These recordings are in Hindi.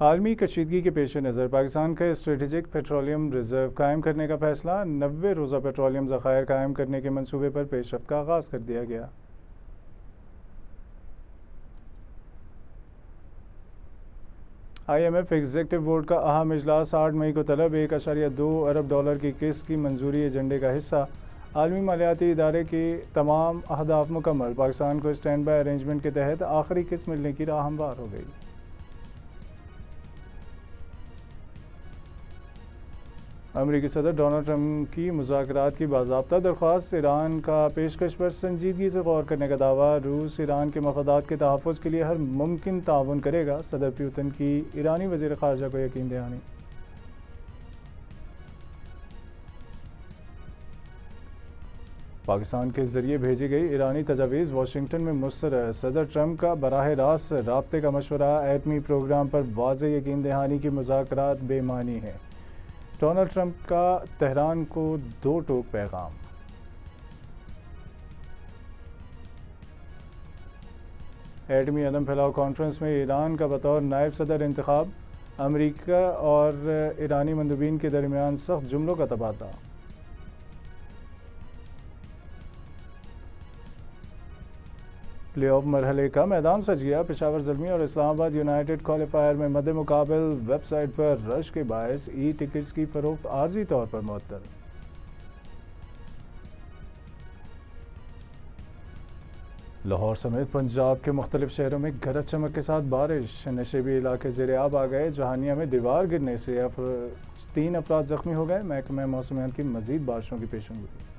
आलमी कशीदगी के पेश नज़र पाकिस्तान का स्ट्रेटेजिक पेट्रोलियम रिजर्व कायम करने का फैसला 90 रोज़ा पेट्रोलियम ज़खायर कायम करने के मनसूबे पर पेशरफ्त का आगाज़ कर दिया गया। IMF एग्जीक्यूटिव बोर्ड का अहम इजलास 8 मई को तलब 1.2 अरब डॉलर की किस्त की मंजूरी एजेंडे का हिस्सा। आलमी मालियाती इदारे की तमाम अहदाफ मुकम्मल। पाकिस्तान को स्टैंड बाई अरेंजमेंट के तहत आखिरी किस्त मिलने की राह हमवार हो गई। अमेरिकी सदर डोनाल्ड ट्रंप की मुज़ाकरात की बाज़ाब्ता दरख्वास्त। ईरान का पेशकश पर संजीदगी से गौर करने का दावा। रूस ईरान के मफादात के तहफ़्फ़ुज़ के लिए हर मुमकिन ताउन करेगा। सदर पुतिन की ईरानी वज़ीर ख़ारजा को यकीन दहानी। पाकिस्तान के ज़रिए भेजी गई ईरानी तजावीज़ वाशिंगटन में मुस्तरद। सदर ट्रंप का बराह रास्त राब्ते का मशवरा। एटमी प्रोग्राम पर वाज़ेह यकीन दहानी की मुज़ाकरात बेमानी है। डोनाल्ड ट्रंप का तेहरान को दो टोक पैगाम। एटमी अदम फैलाव कॉन्फ्रेंस में ईरान का बतौर नायब सदर इंतखाब। अमेरिका और ईरानी मंदूबीन के दरमियान सख्त जुमलों का तबादला। प्ले ऑफ मरहले का मैदान सज गया। पेशावर ज़ल्मी और इस्लामाबाद यूनाइटेड क्वालिफायर में मद्दे मुकाबल। वेबसाइट पर रश के बायस ई टिकट्स की फरोख्त आर्जी तौर पर मुअत्तल। लाहौर समेत पंजाब के मुख्तलिफ शहरों में गरज चमक के साथ बारिश। नशेबी इलाके ज़ेर-ए-आब आ गए। जहानिया में दीवार गिरने से 3 अफराद ज़ख्मी हो गए। महकमा मौसमियात की मज़ीद बारिशों की पेशेनगोई।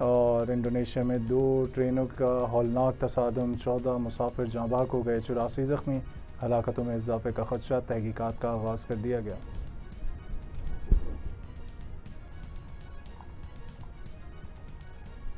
और इंडोनेशिया में 2 ट्रेनों का हौलनाक तसादम। 14 मुसाफिर जाँ बहक हो गए। 84 ज़ख्मी। हलाकतों में इजाफे का खदशा। तहकीकात का आगाज़ कर दिया गया।